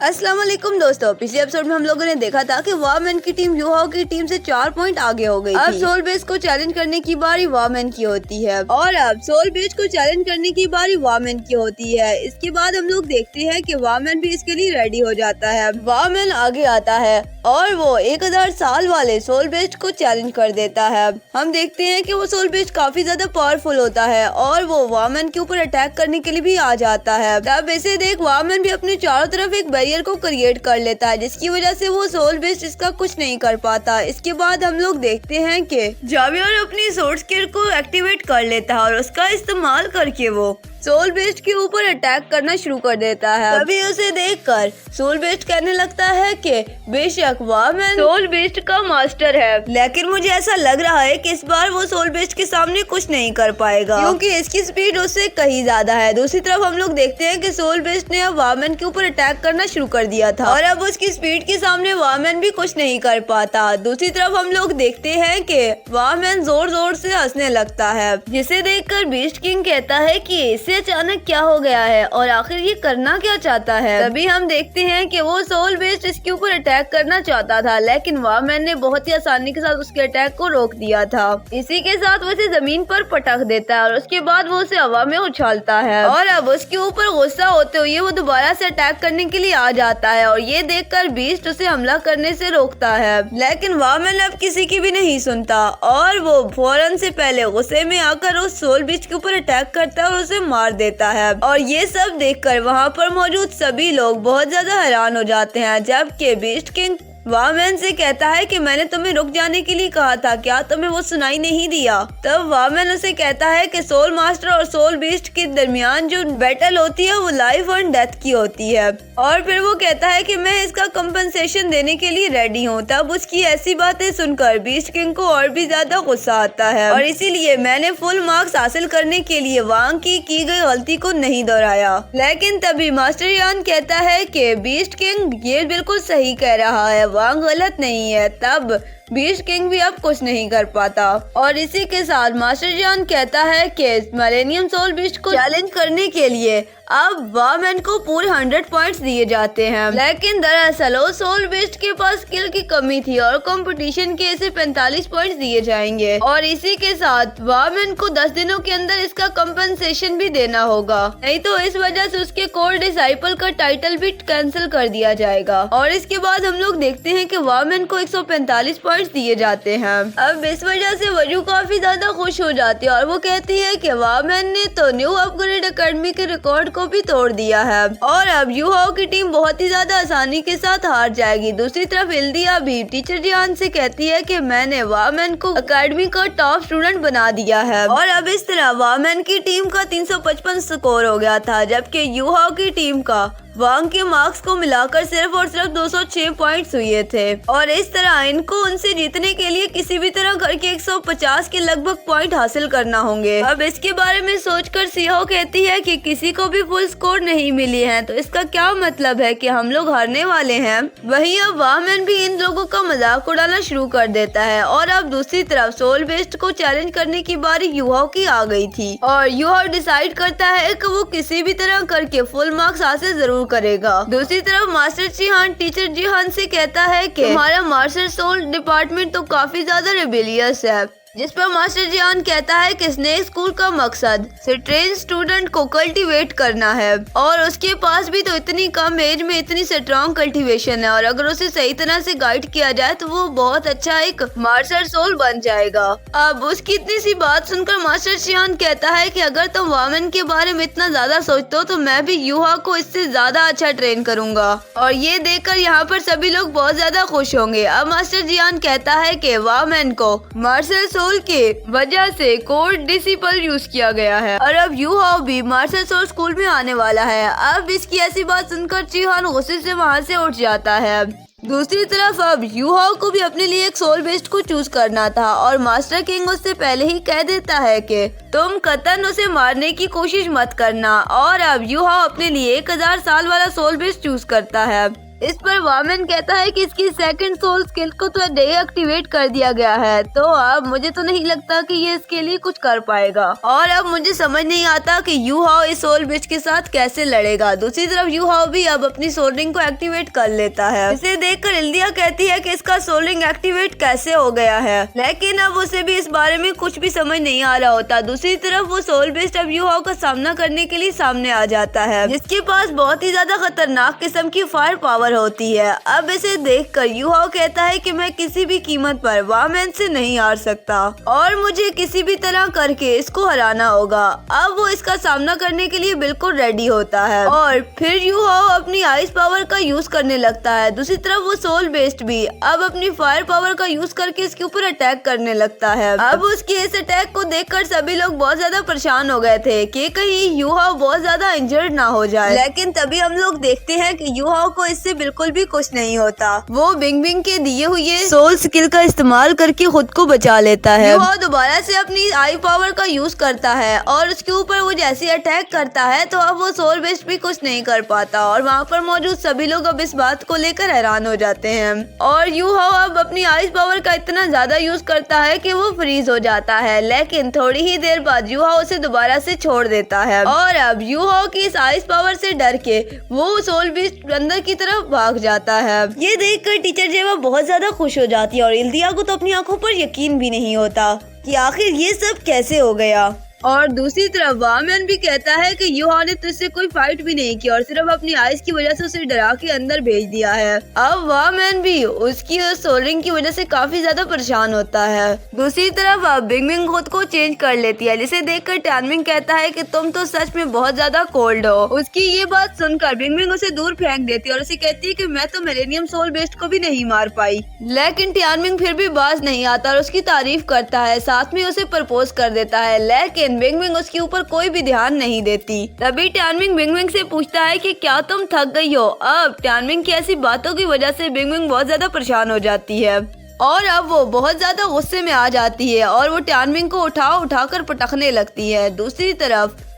अस्सलाम वालेकुम दोस्तों, पिछले एपिसोड में हम लोगों ने देखा था कि वारमैन की टीम यूहाओ की टीम से 4 पॉइंट आगे हो गई थी। अब सोल बेस को चैलेंज करने की बारी वारमैन की होती है और अब सोल बेस को चैलेंज करने की बारी वारमैन की होती है। इसके बाद हम लोग देखते हैं कि वारमैन भी इसके लिए रेडी हो जाता है। वारमैन आगे आता है और वो 1000 साल वाले सोल बेस्ट को चैलेंज कर देता है। हम देखते हैं कि वो सोल बेस्ट काफी ज्यादा पावरफुल होता है और वो वारमैन के ऊपर अटैक करने के लिए भी आ जाता है। तब इसे देख वारमैन भी अपने चारों तरफ एक बैरियर को क्रिएट कर लेता है, जिसकी वजह से वो सोल बेस्ट इसका कुछ नहीं कर पाता। इसके बाद हम लोग देखते हैं कि जावियर अपनी सोर्ड स्किल को एक्टिवेट कर लेता है और उसका इस्तेमाल करके वो सोल बेस्ट के ऊपर अटैक करना शुरू कर देता है। तभी उसे देखकर सोल बेस्ट कहने लगता है कि बेशक वारमैन सोल बेस्ट का मास्टर है, लेकिन मुझे ऐसा लग रहा है कि इस बार वो सोल बेस्ट के सामने कुछ नहीं कर पाएगा क्योंकि इसकी स्पीड उससे कहीं ज्यादा है। दूसरी तरफ हम लोग देखते हैं कि सोल बेस्ट ने अब वारमैन के ऊपर अटैक करना शुरू कर दिया था और अब उसकी स्पीड के सामने वारमैन भी कुछ नहीं कर पाता। दूसरी तरफ हम लोग देखते हैं कि वारमैन जोर जोर से हंसने लगता है, जिसे देखकर बीस्ट किंग कहता है कि अचानक क्या हो गया है और आखिर ये करना क्या चाहता है। तभी हम देखते हैं कि वो सोल बेस्ट इसके ऊपर अटैक करना चाहता था, लेकिन वारमैन ने बहुत ही आसानी के साथ उसके अटैक को रोक दिया था। इसी के साथ वो उसे जमीन पर पटक देता है और उसके बाद वो उसे हवा में उछालता है और अब उसके ऊपर गुस्सा होते हुए वो दोबारा से अटैक करने के लिए आ जाता है और ये देखकर बीस्ट उसे हमला करने से रोकता है, लेकिन वारमैन अब किसी की भी नहीं सुनता और वो फौरन से पहले गुस्से में आकर उस सोल बेस्ट के ऊपर अटैक करता है और उसे मार देता है। और ये सब देखकर वहाँ पर मौजूद सभी लोग बहुत ज्यादा हैरान हो जाते हैं, जबकि बीस्ट किंग वारमैन से कहता है कि मैंने तुम्हें रुक जाने के लिए कहा था, क्या तुम्हें वो सुनाई नहीं दिया। तब वारमैन उसे कहता है कि सोल मास्टर और सोल बीस्ट के दरमियान जो बैटल होती है वो लाइफ और डेथ की होती है और फिर वो कहता है कि मैं इसका कंपनसेशन देने के लिए रेडी हूँ। तब उसकी ऐसी बातें सुनकर बीस्ट किंग को और भी ज्यादा गुस्सा आता है और इसीलिए मैंने फुल मार्क्स हासिल करने के लिए वांग की गई गलती को नहीं दोहराया। लेकिन तभी मास्टर यान कहता है कि बीस्ट किंग ये बिल्कुल सही कह रहा है, वांग गलत नहीं है। तब बीस्ट किंग भी अब कुछ नहीं कर पाता और इसी के साथ मास्टर जान कहता है कि मिलेनियम सोल बीस्ट को चैलेंज करने के लिए अब वारमैन को पूरे 100 पॉइंट्स दिए जाते हैं, लेकिन दरअसल वो सोल बेस्ट के पास स्किल की कमी थी और कंपटीशन के इसे 45 पॉइंट्स दिए जाएंगे और इसी के साथ वारमैन को 10 दिनों के अंदर इसका कंपनसेशन भी देना होगा, नहीं तो इस वजह से उसके कोर डिसाइपल का टाइटल भी कैंसिल कर दिया जाएगा। और इसके बाद हम लोग देखते हैं कि वारमैन को 145 पॉइंट्स दिए जाते हैं। अब इस वजह से वजू काफी ज्यादा खुश हो जाती है और वो कहती है कि वारमैन ने तो न्यू अपग्रेड एकेडमी के रिकॉर्ड को भी तोड़ दिया है और अब यूहाओ की टीम बहुत ही ज्यादा आसानी के साथ हार जाएगी। दूसरी तरफ इल्दिया भी टीचर जियान से कहती है कि मैंने वारमैन को एकेडमी का टॉप स्टूडेंट बना दिया है और अब इस तरह वारमैन की टीम का 355 स्कोर हो गया था, जबकि यूहाओ की टीम का वांग के मार्क्स को मिलाकर सिर्फ और सिर्फ 206 पॉइंट्स हुए थे और इस तरह इनको उनसे जीतने के लिए किसी भी तरह करके 150 के लगभग पॉइंट हासिल करना होंगे। अब इसके बारे में सोचकर सियाओ कहती है कि किसी को भी फुल स्कोर नहीं मिली है, तो इसका क्या मतलब है कि हम लोग हारने वाले हैं। वहीं अब वारमैन भी इन लोगों का मजाक उड़ाना शुरू कर देता है और अब दूसरी तरफ सोल बेस्ट को चैलेंज करने की बारी यूहाओ की आ गई थी और यूहाओ डिसाइड करता है कि वो किसी भी तरह करके फुल मार्क्स हासिल जरूर करेगा। दूसरी तरफ मास्टर जिहान टीचर जिहान से कहता है कि हमारा मार्शल सोल डिपार्टमेंट तो काफी ज्यादा रिबेलियस है, जिस पर मास्टर जियान कहता है कि स्नेक स्कूल का मकसद स्ट्रेंज स्टूडेंट को कल्टीवेट करना है और उसके पास भी तो इतनी कम एज में इतनी स्ट्रॉन्ग कल्टीवेशन है और अगर उसे सही तरह से गाइड किया जाए तो वो बहुत अच्छा एक मार्शल सोल बन जाएगा। अब उसकी इतनी सी बात सुनकर मास्टर जियान कहता है कि अगर तुम वारमैन के बारे में इतना ज्यादा सोचते हो तो मैं भी यूहा को इससे ज्यादा अच्छा ट्रेन करूंगा और ये देखकर यहाँ पर सभी लोग बहुत ज्यादा खुश होंगे। अब मास्टर जियान कहता है कि वारमैन को मार्शल सोल के वजह से कोर डिसिपल यूज किया गया है और अब यूहाओ भी मार्शल सोल स्कूल में आने वाला है। अब इसकी ऐसी बात सुनकर जिहान गुस्से से वहाँ से उठ जाता है। दूसरी तरफ अब यूहाओ को भी अपने लिए एक सोल बेस्ट को चूज करना था और मास्टर किंग उससे पहले ही कह देता है कि तुम कतन उसे मारने की कोशिश मत करना और अब यूहाओ अपने लिए 1000 साल वाला सोल बेस्ट चूज करता है। इस पर वामन कहता है कि इसकी सेकंड सोल स्किल को तो डीएक्टिवेट कर दिया गया है, तो अब मुझे तो नहीं लगता कि ये इसके लिए कुछ कर पाएगा। और अब मुझे समझ नहीं आता कि यू हाओ इस सोल बिच के साथ कैसे लड़ेगा। दूसरी तरफ यू हाओ भी अब अपनी सोल रिंग को एक्टिवेट कर लेता है। इसे देखकर इल्दिया कहती है कि इसका सोल रिंग एक्टिवेट कैसे हो गया है, लेकिन अब उसे भी इस बारे में कुछ भी समझ नहीं आ रहा होता। दूसरी तरफ वो सोल बिस्ट अब यू हाओ का सामना करने के लिए सामने आ जाता है, जिसके पास बहुत ही ज्यादा खतरनाक किस्म की फायर पावर होती है। अब इसे देखकर यू हाओ कहता है कि मैं किसी भी कीमत पर वामैन से नहीं हार सकता और मुझे किसी भी तरह करके इसको हराना होगा। अब वो इसका सामना करने के लिए बिल्कुल रेडी होता है और फिर यू हाओ अपनी आइस पावर का यूज करने लगता है। दूसरी तरफ वो सोल बेस्ट भी अब अपनी फायर पावर का यूज करके इसके ऊपर अटैक करने लगता है। अब उसके इस अटैक को देखकर सभी लोग बहुत ज्यादा परेशान हो गए थे कि कहीं यू हाओ बहुत ज्यादा इंजर्ड ना हो जाए, लेकिन तभी हम लोग देखते हैं कि यू हाओ को इससे बिल्कुल भी कुछ नहीं होता। वो बिंग बिंग के दिए हुए सोल स्किल का इस्तेमाल करके खुद को बचा लेता है। यू हाओ दोबारा से अपनी आई पावर का यूज करता है और उसके ऊपर वो जैसे अटैक करता है तो अब वो सोल बेस्ट भी कुछ नहीं कर पाता और वहाँ पर मौजूद सभी लोग अब इस बात को लेकर हैरान हो जाते हैं। और यू हाओ अब अपनी आइस पावर का इतना ज्यादा यूज करता है कि वो फ्रीज हो जाता है, लेकिन थोड़ी ही देर बाद यू हाओ उसे दोबारा से छोड़ देता है और अब यू हाओ की इस आइस पावर से डर के वो सोल बीस्ट अंदर की तरफ भाग जाता है। ये देखकर टीचर जेवा बहुत ज्यादा खुश हो जाती है और इल्दिया को तो अपनी आंखों पर यकीन भी नहीं होता कि आखिर ये सब कैसे हो गया। और दूसरी तरफ वामैन भी कहता है कि यू हाओ ने तुझसे कोई फाइट भी नहीं की और सिर्फ अपनी आइस की वजह से उसे डरा के अंदर भेज दिया है। अब वामैन भी उसकी सोल रिंग की वजह से काफी ज्यादा परेशान होता है। दूसरी तरफ अब बिंग बिंग खुद को चेंज कर लेती है, जिसे देखकर टानमिंग कहता है कि तुम तो सच में बहुत ज्यादा कोल्ड हो। उसकी ये बात सुनकर बिंग बिंग उसे दूर फेंक देती है और उसे कहती है कि मैं तो मिलेनियम सोल बेस्ट को भी नहीं मार पाई, लेकिन टानमिंग फिर भी बाज नहीं आता और उसकी तारीफ करता है, साथ में उसे प्रपोज कर देता है, लेकिन बिंग बिंग उसके ऊपर कोई भी ध्यान नहीं देती। तभी टानमिंग बिंग बिंग से पूछता है कि क्या तुम थक गई हो। अब टानमिंग की ऐसी बातों की वजह से बिंग बिंग बहुत ज्यादा परेशान हो जाती है और अब वो बहुत ज्यादा गुस्से में आ जाती है और वो टानमिंग को उठाकर पटकने लगती है। दूसरी तरफ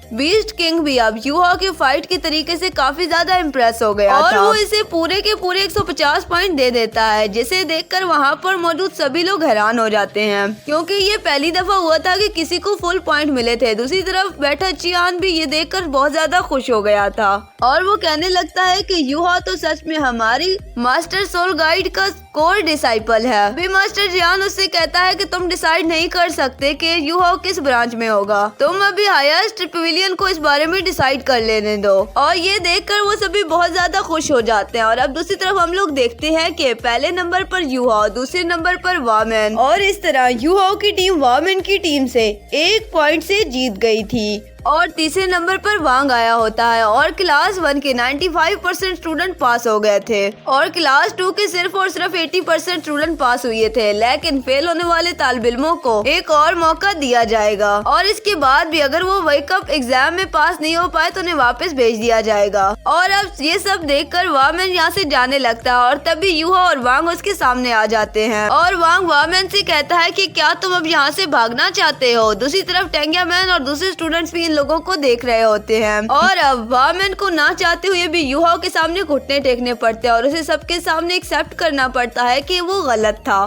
बीस्ट किंग भी अब यू हाओ की फाइट के तरीके से काफी ज्यादा इम्प्रेस हो गया और वो इसे पूरे के पूरे 150 पॉइंट दे देता है, जिसे देखकर वहाँ पर मौजूद सभी लोग हैरान हो जाते हैं क्योंकि ये पहली दफा हुआ था कि किसी को फुल पॉइंट मिले थे। दूसरी तरफ बैठा चियान भी ये देखकर बहुत ज्यादा खुश हो गया था और वो कहने लगता है कि यू हाओ तो सच में हमारी मास्टर सोल गाइड का कोर डिसाइपल है। भी मास्टर जियान उससे कहता है कि तुम डिसाइड नहीं कर सकते कि यू हाओ किस ब्रांच में होगा, तुम अभी हाईएस्ट पवेलियन को इस बारे में डिसाइड कर लेने दो। और ये देखकर वो सभी बहुत ज्यादा खुश हो जाते हैं। और अब दूसरी तरफ हम लोग देखते हैं कि पहले नंबर पर यू हाओ, दूसरे नंबर पर वामैन और इस तरह यू हाओ की टीम वामैन की टीम से 1 पॉइंट से जीत गई थी और तीसरे नंबर पर वांग आया होता है और क्लास 1 के 95% स्टूडेंट पास हो गए थे और क्लास 2 के सिर्फ और सिर्फ 80% स्टूडेंट पास हुए थे, लेकिन फेल होने वाले तालिब इल्मों को एक और मौका दिया जाएगा और इसके बाद भी अगर वो वेकअप एग्जाम में पास नहीं हो पाए तो उन्हें वापस भेज दिया जाएगा। और अब ये सब देखकर वामैन यहाँ से जाने लगता है और तभी यू हाओ और वांग उसके सामने आ जाते हैं और वांग वामैन से कहता है कि क्या तुम अब यहाँ से भागना चाहते हो। दूसरी तरफ टेंग्या मैन और दूसरे स्टूडेंट्स भी लोगों को देख रहे होते हैं और अब वामैन को ना चाहते हुए भी यू हाओ के सामने घुटने टेकने पड़ते हैं और उसे सबके सामने एक्सेप्ट करना पड़ता है कि वो गलत था।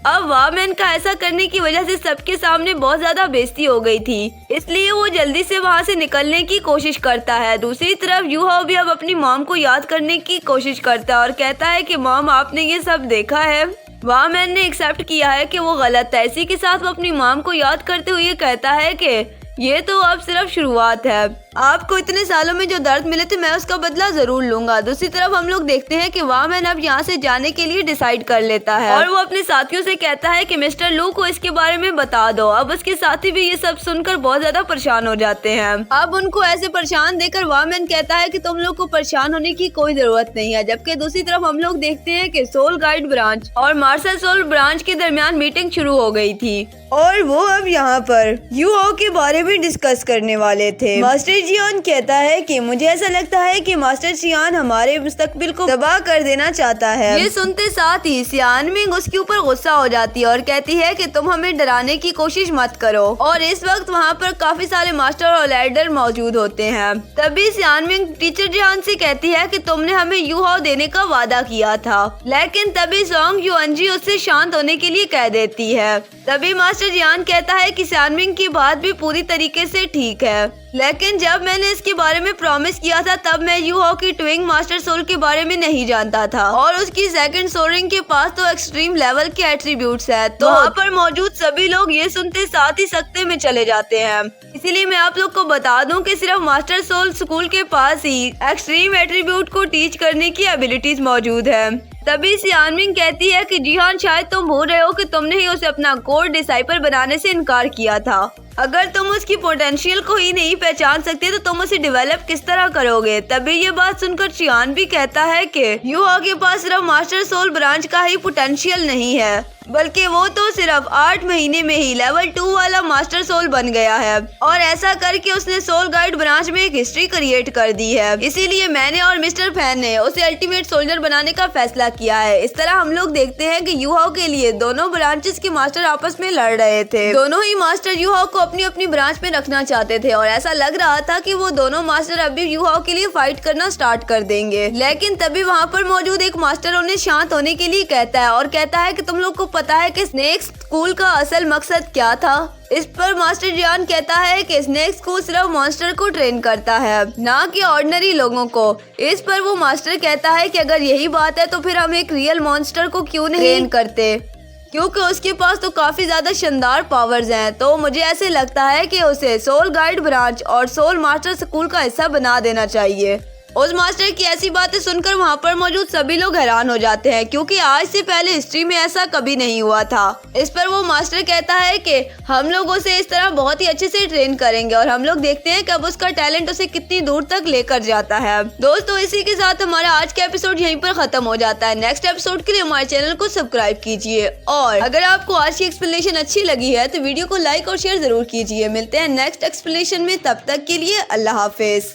अब वामैन का ऐसा करने की वजह से सबके सामने बहुत ज्यादा बेइज्जती हो गई थी, इसलिए वो जल्दी से वहाँ से निकलने की कोशिश करता है। दूसरी तरफ यू हाओ भी अब अपनी मॉम को याद करने की कोशिश करता है और कहता है कि मॉम आपने ये सब देखा है। वामैन ने एक्सेप्ट किया है कि वो गलत है। इसी के साथ वो अपनी मॉम को याद करते हुए कहता है कि ये तो अब सिर्फ शुरुआत है, आपको इतने सालों में जो दर्द मिले थे मैं उसका बदला जरूर लूंगा। दूसरी तरफ हम लोग देखते हैं कि वामैन अब यहाँ से जाने के लिए डिसाइड कर लेता है और वो अपने साथियों से कहता है कि मिस्टर लू को इसके बारे में बता दो। अब उसके साथी भी ये सब सुनकर बहुत ज्यादा परेशान हो जाते हैं। अब उनको ऐसे परेशान देखकर वामैन कहता है कि तुम लोग को परेशान होने की कोई जरूरत नहीं है। जबकि दूसरी तरफ हम लोग देखते हैं कि सोल गाइड ब्रांच और मार्शल सोल ब्रांच के दरमियान मीटिंग शुरू हो गई थी और वो अब यहाँ पर यू हाओ के बारे में डिस्कस करने वाले थे। मास्टर जियोन कहता है कि मुझे ऐसा लगता है कि मास्टर सियान हमारे मुस्तकबिल को तबाह कर देना चाहता है। ये सुनते साथ ही सियान मिंग उसके ऊपर गुस्सा हो जाती है और कहती है कि तुम हमें डराने की कोशिश मत करो। और इस वक्त वहाँ पर काफी सारे मास्टर और लैडर मौजूद होते हैं। तभी सियान मिंग टीचर जिहान से कहती है कि तुमने हमें यूहाओ देने का वादा किया था, लेकिन तभी सोंग युअनजी उससे शांत होने के लिए कह देती है। तभी मास्टर जियान कहता है कि सियान मिंग की बात भी पूरी तरीके से ठीक है, लेकिन जब मैंने इसके बारे में प्रॉमिस किया था तब मैं यूहाओ की ट्विंग मास्टर सोल के बारे में नहीं जानता था और उसकी सेकंड सोल रिंग के पास तो एक्सट्रीम लेवल के एट्रीब्यूट्स है। तो वहाँ पर मौजूद सभी लोग ये सुनते साथ ही सकते में चले जाते हैं। इसीलिए मैं आप लोग को बता दूं कि सिर्फ मास्टर सोल स्कूल के पास ही एक्सट्रीम एट्रीब्यूट को टीच करने की एबिलिटीज मौजूद है। तभी सियान मिंग कहती है कि जिहान शायद तुम भूल रहे हो कि तुमने ही उसे अपना कोर डिसाइपल बनाने से इनकार किया था। अगर तुम उसकी पोटेंशियल को ही नहीं पहचान सकते तो तुम उसे डेवलप किस तरह करोगे। तभी ये बात सुनकर चियान भी कहता है कि यूहाओ के पास सिर्फ मास्टर सोल ब्रांच का ही पोटेंशियल नहीं है, बल्कि वो तो सिर्फ 8 महीने में ही लेवल 2 वाला मास्टर सोल बन गया है और ऐसा करके उसने सोल गाइड ब्रांच में एक हिस्ट्री क्रिएट कर दी है। इसीलिए मैंने और मिस्टर फैन ने उसे अल्टीमेट सोल्जर बनाने का फैसला किया है। इस तरह हम लोग देखते हैं कि यूहाओ के लिए दोनों ब्रांचेस के मास्टर आपस में लड़ रहे थे। दोनों ही मास्टर यूहाओ को अपनी अपनी ब्रांच में रखना चाहते थे और ऐसा लग रहा था कि वो दोनों मास्टर अभी यूहाओ के लिए फाइट करना स्टार्ट कर देंगे। लेकिन तभी वहाँ पर मौजूद एक मास्टर उन्हें शांत होने के लिए कहता है और कहता है कि तुम लोग को पता है कि स्नेक स्कूल का असल मकसद क्या था। इस पर मास्टर जियान कहता है कि स्नेक स्कूल सिर्फ मॉन्स्टर को ट्रेन करता है, ना कि ऑर्डिनरी लोगों को। इस पर वो मास्टर कहता है कि अगर यही बात है तो फिर हम एक रियल मॉन्स्टर को क्यों नहीं ट्रेन करते, क्योंकि उसके पास तो काफी ज्यादा शानदार पावर्स हैं। तो मुझे ऐसे लगता है कि उसे सोल गाइड ब्रांच और सोल मास्टर स्कूल का हिस्सा बना देना चाहिए। उस मास्टर की ऐसी बातें सुनकर वहाँ पर मौजूद सभी लोग हैरान हो जाते हैं, क्योंकि आज से पहले हिस्ट्री में ऐसा कभी नहीं हुआ था। इस पर वो मास्टर कहता है कि हम लोग उसे इस तरह बहुत ही अच्छे से ट्रेन करेंगे और हम लोग देखते हैं कब उसका टैलेंट उसे कितनी दूर तक लेकर जाता है। दोस्तों, इसी के साथ हमारा आज का एपिसोड यहीं पर खत्म हो जाता है। नेक्स्ट एपिसोड के लिए हमारे चैनल को सब्सक्राइब कीजिए और अगर आपको आज की एक्सप्लेनेशन अच्छी लगी है तो वीडियो को लाइक और शेयर जरूर कीजिए। मिलते हैं नेक्स्ट एक्सप्लेनेशन में, तब तक के लिए अल्लाह हाफिज।